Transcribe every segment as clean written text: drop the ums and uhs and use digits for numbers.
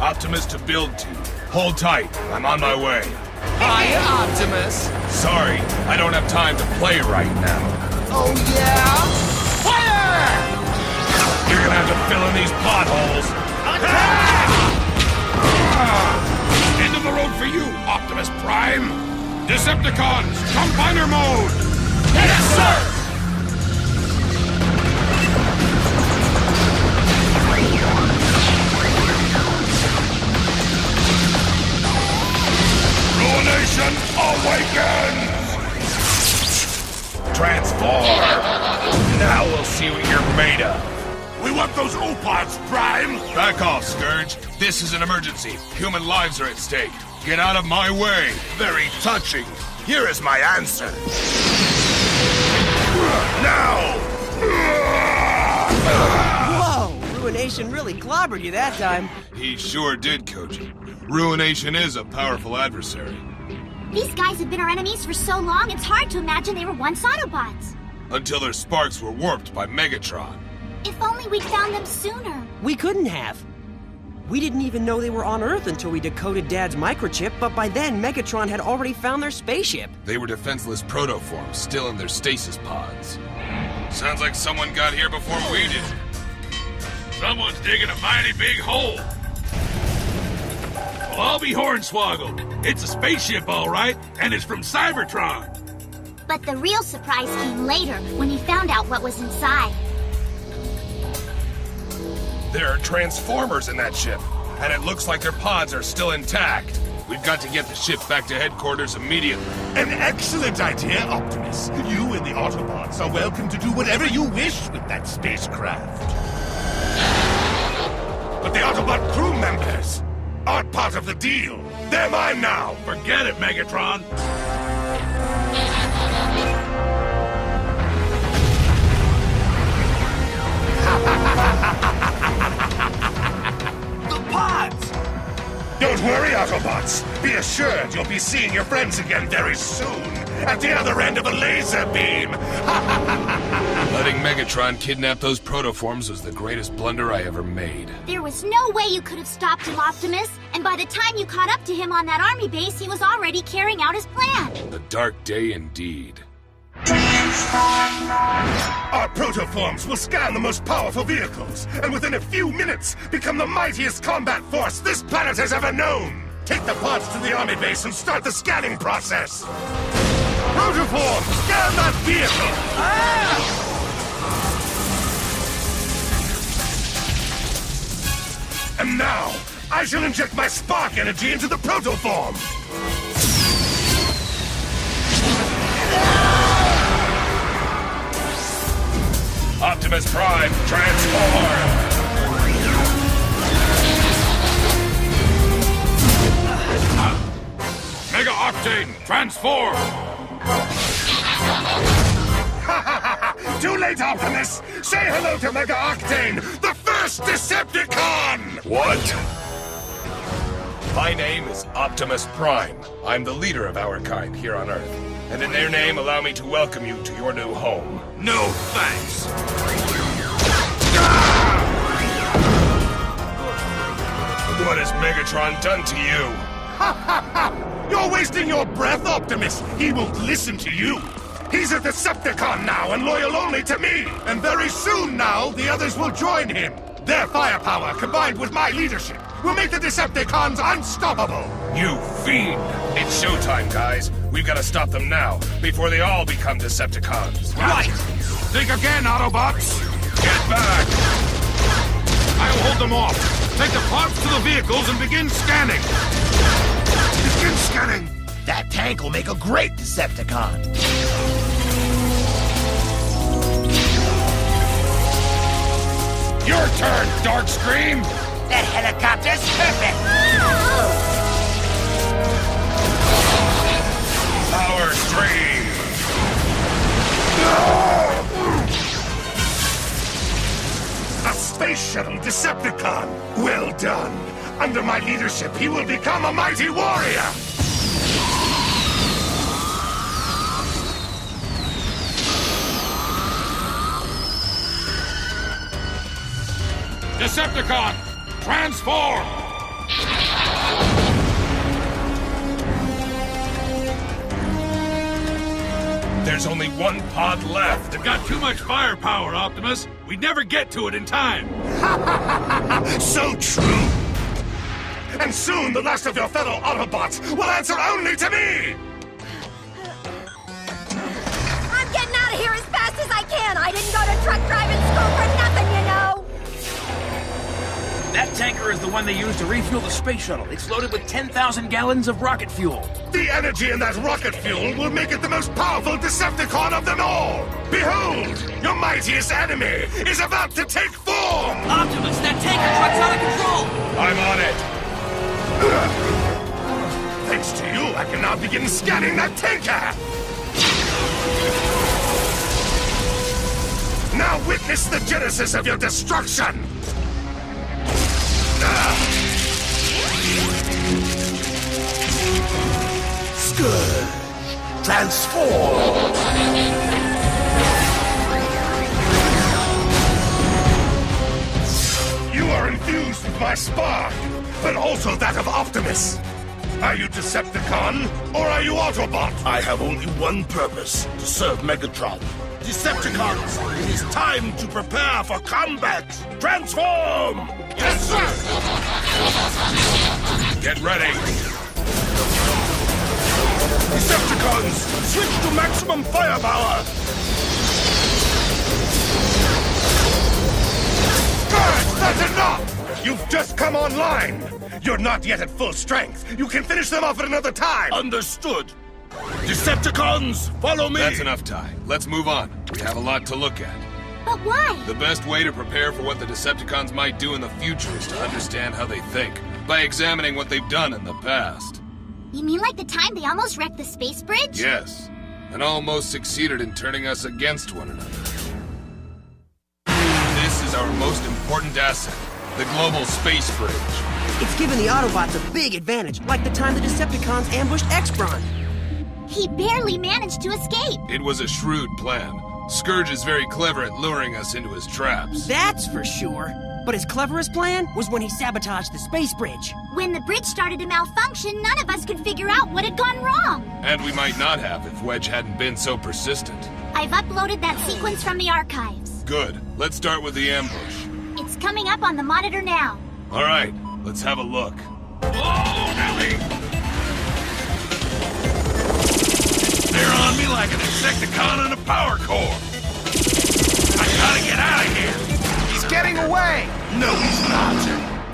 Optimus to build to. Hold tight, I'm on my way. Hiya, Optimus. Sorry, I don't have time to play right now. Oh, yeah? Fire! You're gonna have to fill in these potholes. Attack! End of the road for you, Optimus Prime. Decepticons, combiner mode. Yes, sir! Nation awakens! Transform! Now we'll see what you're made of. We want those O-Pods, Prime! Back off, Scourge. This is an emergency. Human lives are at stake. Get out of my way. Very touching. Here is my answer. Now! Whoa! Ruination really clobbered you that time. He sure did, Koji. Ruination is a powerful adversary. These guys have been our enemies for so long, it's hard to imagine they were once Autobots. Until their sparks were warped by Megatron. If only we'd found them sooner. We couldn't have. We didn't even know they were on Earth until we decoded Dad's microchip, but by then Megatron had already found their spaceship. They were defenseless protoforms, still in their stasis pods. Sounds like someone got here before we did. Someone's digging a mighty big hole. Well, I'll be Hornswoggle. It's a spaceship, all right, and it's from Cybertron. But the real surprise came later, when he found out what was inside. There are transformers in that ship, and it looks like their pods are still intact. We've got to get the ship back to headquarters immediately. An excellent idea, Optimus. You and the Autobots are welcome to do whatever you wish with that spacecraft. But the Autobot crew members aren't part of the deal. They're mine now. Forget it, Megatron. The pods! Don't worry, Autobots. Be assured you'll be seeing your friends again very soon, at the other end of a laser beam. Letting Megatron kidnap those protoforms was the greatest blunder I ever made. There was no way you could have stopped him, Optimus. And by the time you caught up to him on that army base, he was already carrying out his plan. A dark day indeed. Our protoforms will scan the most powerful vehicles, and within a few minutes become the mightiest combat force this planet has ever known. Take the pods to the army base and start the scanning process. Protoform, scan that vehicle! And now, I shall inject my spark energy into the protoform. Optimus Prime, transform! Mega Octane, transform! Too late, Optimus! Say hello to Mega Octane, the first Decepticon! What? My name is Optimus Prime. I'm the leader of our kind here on Earth. And in their name, allow me to welcome you to your new home. No thanks. What has Megatron done to you? Ha ha ha! You're wasting your breath, Optimus! He won't listen to you! He's a Decepticon now and loyal only to me! And very soon now, the others will join him! Their firepower, combined with my leadership, will make the Decepticons unstoppable! You fiend! It's showtime, guys. We've got to stop them now, before they all become Decepticons. Right! Think again, Autobots! Get back! I'll hold them off. Take the pods to the vehicles and begin scanning. Begin scanning! That tank will make a great Decepticon. Your turn, Darkscream! That helicopter's perfect! Power Stream! space shuttle Decepticon. Well done. Under my leadership, he will become a mighty warrior. Decepticon, transform! There's only one pod left. They've got too much firepower, Optimus. We'd never get to it in time. So true. And soon the last of your fellow Autobots will answer only to me! I'm getting out of here as fast as I can. I didn't go to truck driving school for nothing, you know. That tanker is the one they use to refuel the space shuttle. It's loaded with 10,000 gallons of rocket fuel. The energy in that rocket fuel will make it the most powerful Decepticon of them all! Behold! Your mightiest enemy is about to take form! Optimus, that tanker truck's out of control! I'm on it. Thanks to you, I can now begin scanning that tanker! Now witness the genesis of your destruction! Scourge, transform! You are infused with my spark, but also that of Optimus. Are you Decepticon, or are you Autobot? I have only one purpose, to serve Megatron. Decepticons, it is time to prepare for combat! Transform! Yes, sir! Get ready. Decepticons, switch to maximum firepower! Good! That's enough! You've just come online! You're not yet at full strength. You can finish them off at another time! Understood! Decepticons, follow me! That's enough, Ty. Let's move on. We have a lot to look at. But why? The best way to prepare for what the Decepticons might do in the future is to understand how they think, by examining what they've done in the past. You mean like the time they almost wrecked the space bridge? Yes, and almost succeeded in turning us against one another. This is our most important asset, the global space bridge. It's given the Autobots a big advantage, like the time the Decepticons ambushed X-Bron. He barely managed to escape. It was a shrewd plan. Scourge is very clever at luring us into his traps. That's for sure. But his cleverest plan was when he sabotaged the space bridge. When the bridge started to malfunction, none of us could figure out what had gone wrong. And we might not have if Wedge hadn't been so persistent. I've uploaded that sequence from the archives. Good. Let's start with the ambush. It's coming up on the monitor now. All right, let's have a look. Whoa, Nelly! They're on me like an Insecticon in a power core. I gotta get out of here. He's getting away! No, he's not.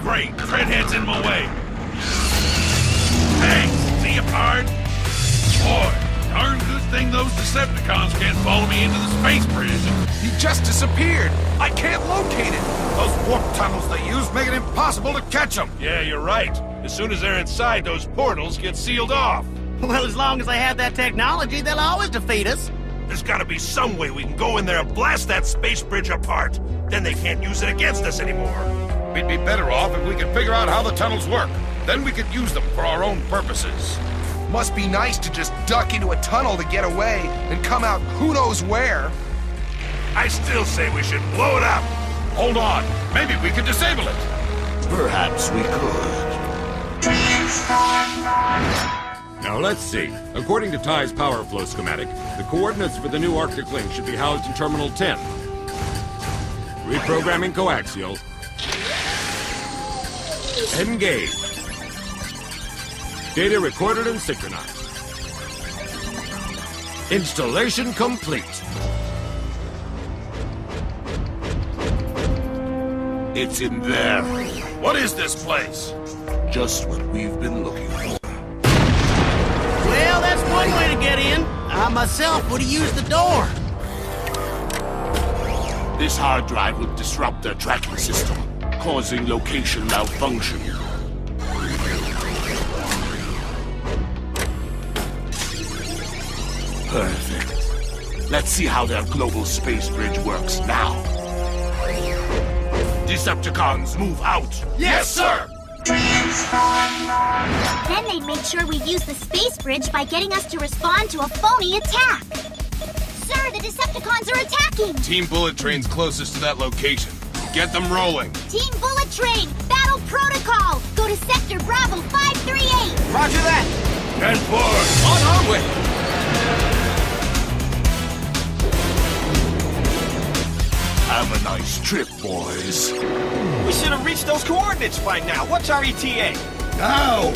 Great, Treadhead's in my way. Thanks, see you, pard? Boy, darn good thing those Decepticons can't follow me into the space bridge. He just disappeared. I can't locate it. Those warp tunnels they use make it impossible to catch them. Yeah, you're right. As soon as they're inside, those portals get sealed off. Well, as long as they have that technology, they'll always defeat us. There's gotta be some way we can go in there and blast that space bridge apart. Then they can't use it against us anymore. We'd be better off if we could figure out how the tunnels work. Then we could use them for our own purposes. Must be nice to just duck into a tunnel to get away and come out who knows where. I still say we should blow it up. Hold on. Maybe we could disable it. Perhaps we could. Now let's see. According to Ty's power flow schematic, the coordinates for the new Arctic link should be housed in Terminal 10. Reprogramming coaxial. Engage. Data recorded and synchronized. Installation complete. It's in there. What is this place? Just what we've been looking for. Well, that's one way to get in. I myself would have used the door. This hard drive will disrupt their tracking system, causing location malfunction. Perfect. Let's see how their global space bridge works now. Decepticons, move out! Yes, sir! Then they'd make sure we'd use the space bridge by getting us to respond to a phony attack. Sir, the Decepticons are attacking! Team Bullet Train's closest to that location. Get them rolling. Team Bullet Train, battle protocol! Go to Sector Bravo 538! Roger that! And forward! On our way! Have a nice trip, boys. We should have reached those coordinates by now. What's our ETA? Now!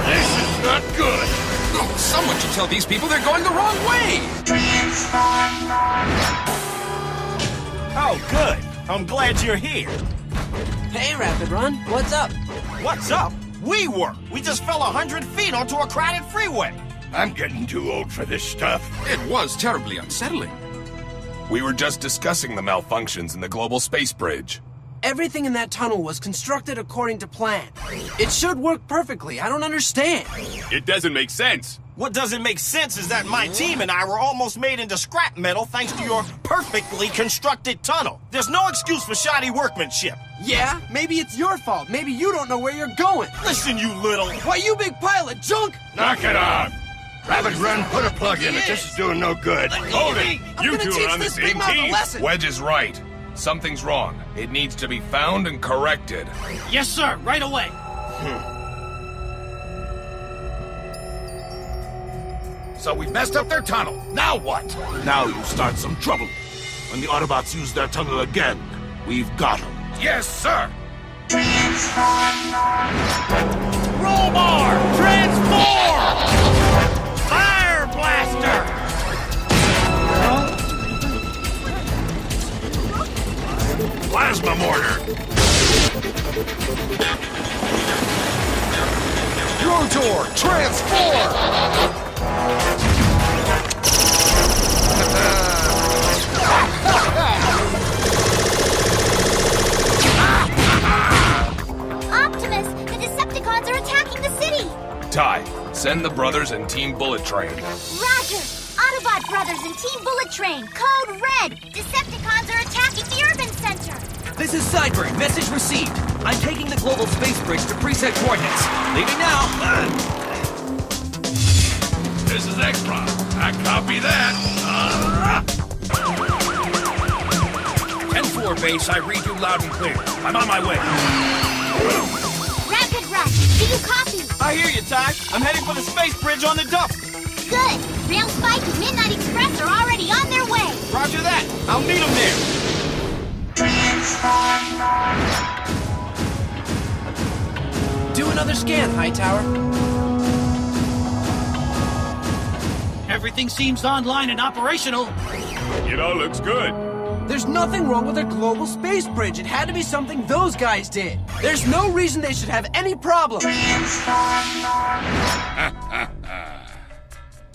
This is not good. Oh, someone should tell these people they're going the wrong way! Oh, good. I'm glad you're here. Hey, Rapid Run, what's up? What's up? We were. We just fell 100 feet onto a crowded freeway. I'm getting too old for this stuff. It was terribly unsettling. We were just discussing the malfunctions in the global space bridge. Everything in that tunnel was constructed according to plan. It should work perfectly. I don't understand. It doesn't make sense. What doesn't make sense is that my team and I were almost made into scrap metal thanks to your perfectly constructed tunnel. There's no excuse for shoddy workmanship. Yeah, maybe it's your fault. Maybe you don't know where you're going. Listen, you little... Why, you big pile of junk! Knock it off! Rabbit Run, put a plug in it. This is doing no good. Hold it! You two are on the same team. Wedge is right. Something's wrong. It needs to be found and corrected. Yes, sir. Right away. So we messed up their tunnel. Now what? Now you start some trouble. When the Autobots use their tunnel again, we've got them. Yes, sir! Rollbar! Transform! Fire Blaster! Plasma mortar! Rotor, transform! Optimus, the Decepticons are attacking the city! Ty, send the brothers and Team Bullet Train. Roger! Autobot Brothers and Team Bullet Train, code red! Decepticons are attacking the urban center! This is Cyber. Message received. I'm taking the global space bridge to preset coordinates. Leaving now. This is X-Ron. I copy that. 10-4 base, I read you loud and clear. I'm on my way. Rapid Run, do you copy? I hear you, Ty. I'm heading for the space bridge on the dump. Good! Rail Spike and Midnight Express are already on their way! Roger that. I'll meet them there. Do another scan, Hightower. Everything seems online and operational. It all looks good. There's nothing wrong with their global space bridge. It had to be something those guys did. There's no reason they should have any problem.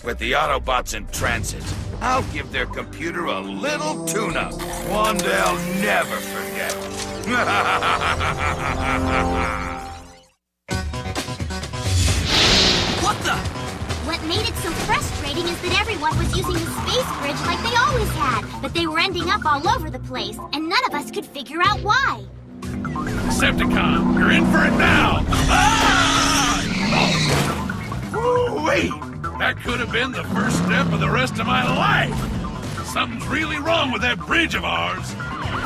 With the Autobots in transit, I'll give their computer a little tune-up. One they'll never forget. What the? What made it so frustrating is that everyone was using the space bridge like they always had, but they were ending up all over the place, and none of us could figure out why. Decepticon, you're in for it now! Ah! Wait! That could have been the first step of the rest of my life! Something's really wrong with that bridge of ours!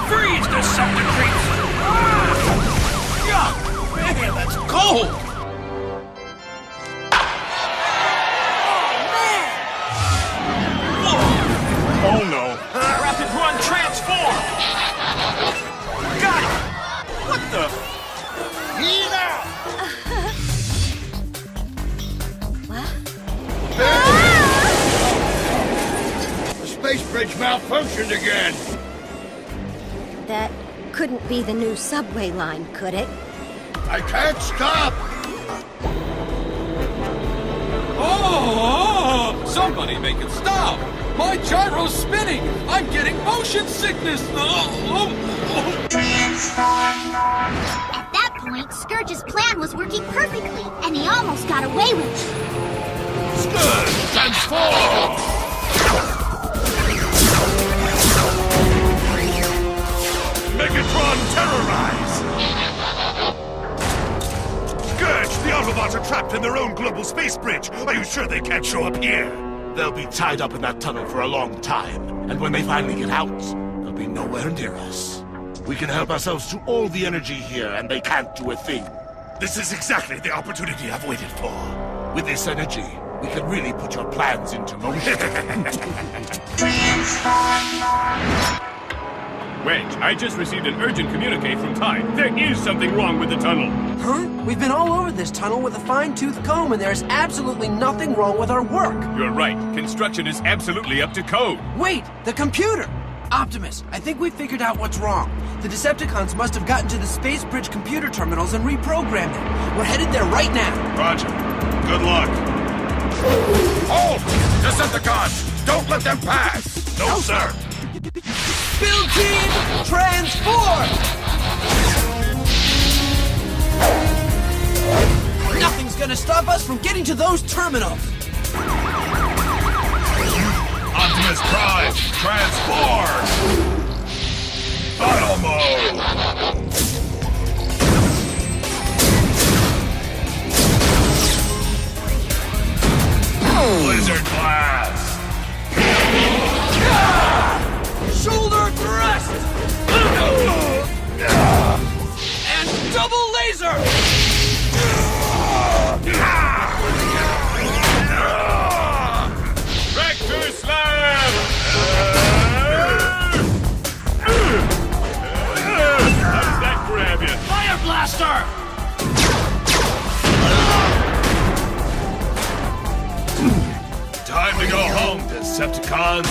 Freeze, Decepticons! Ah! Man, that's cold! Oh no! Rapid Run, transform! Got it! What the? Heat out! The space bridge malfunctioned again! That couldn't be the new subway line, could it? I can't stop! Oh! Somebody make it stop! My gyro's spinning! I'm getting motion sickness! At that point, Scourge's plan was working perfectly, and he almost got away with it. Scourge, transform! Megatron, terrorize! Scourge, the Autobots are trapped in their own global space bridge. Are you sure they can't show up here? They'll be tied up in that tunnel for a long time, and when they finally get out, they'll be nowhere near us. We can help ourselves to all the energy here, and they can't do a thing. This is exactly the opportunity I've waited for. With this energy, we can really put your plans into motion. Wedge, I just received an urgent communique from Ty. There is something wrong with the tunnel. Huh? We've been all over this tunnel with a fine-tooth comb, and there's absolutely nothing wrong with our work. You're right. Construction is absolutely up to code. Wait, the computer! Optimus, I think we figured out what's wrong. The Decepticons must have gotten to the Space Bridge computer terminals and reprogrammed them. We're headed there right now. Roger. Good luck. Halt! Decepticons! Don't let them pass! No, sir! Build team, transform! Nothing's gonna stop us from getting to those terminals. Optimus Prime, transform! Battle mode! Blizzard blast! Shoulder thrust! And double laser! Tractor slam! How's that grab you? Fire blaster! Time to go home, Decepticons!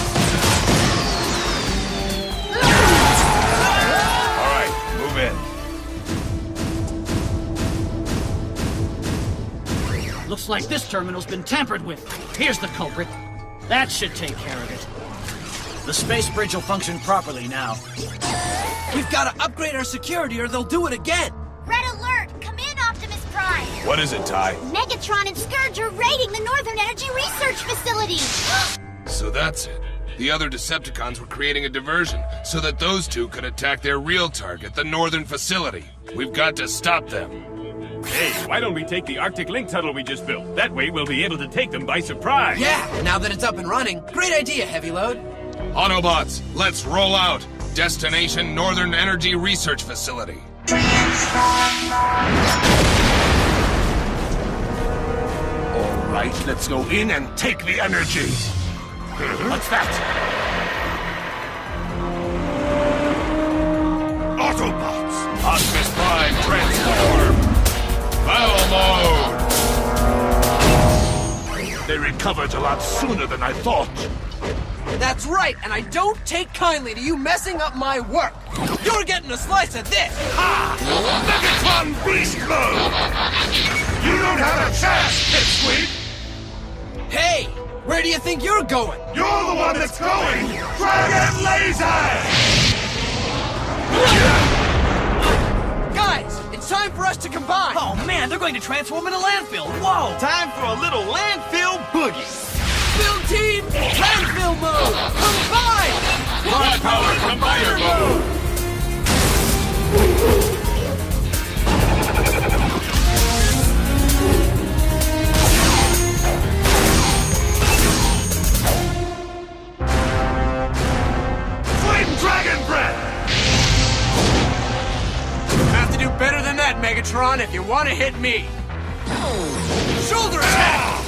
Alright, move in. Looks like this terminal's been tampered with. Here's the culprit. That should take care of it. The space bridge will function properly now. We've got to upgrade our security or they'll do it again. Red alert! Come in, Optimus Prime! What is it, Ty? Megatron and Scourge are raiding the Northern Energy Research Facility! So that's it. The other Decepticons were creating a diversion so that those two could attack their real target, the Northern Facility. We've got to stop them. Hey, why don't we take the Arctic Link tunnel we just built? That way we'll be able to take them by surprise. Yeah, now that it's up and running. Great idea, Heavy Load. Autobots, let's roll out. Destination Northern Energy Research Facility. All right, let's go in and take the energy. What's that? Autobots! Optimus Prime, transform! Battle mode! They recovered a lot sooner than I thought. That's right, and I don't take kindly to you messing up my work. You're getting a slice of this. Ha! Megatron Beast Mode! You don't have a chance, Pipsqueak! Hey, where do you think you're going? You're the one that's going! Dragon Laser! Guys, it's time for us to combine. Oh man, they're going to transform in a landfill. Whoa! Time for a little landfill boogie. Build team, landfill mode, combine! Quad power combiner mode! Flame Dragon Breath! Have to do better than that, Megatron, if you want to hit me. Shoulder attack!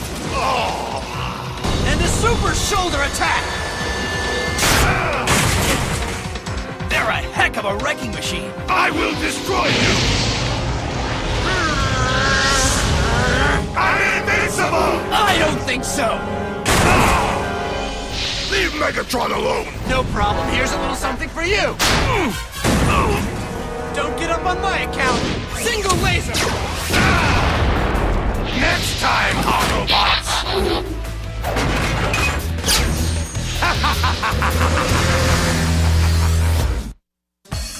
And a super shoulder attack! They're a heck of a wrecking machine. I will destroy you! I'm invincible! I don't think so! Leave Megatron alone! No problem, here's a little something for you! Don't get up on my account! Single laser! Next time, Autobots!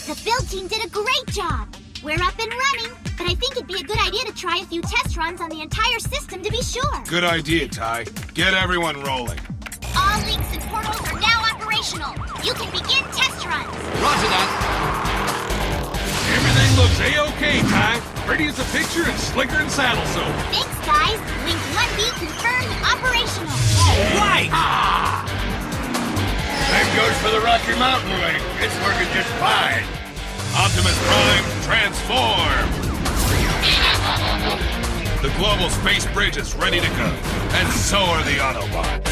The build team did a great job! We're up and running, but I think it'd be a good idea to try a few test runs on the entire system to be sure. Good idea, Ty. Get everyone rolling. All links and portals are now operational. You can begin test runs. Roger that. Everything looks A-OK, Ty. Pretty as a picture and slicker than saddle soap. Thanks, guys. Link 1B confirmed operational. All right! Same goes for the Rocky Mountain link. It's working just fine. Optimus Prime, transform! The global space bridge is ready to go, and so are the Autobots.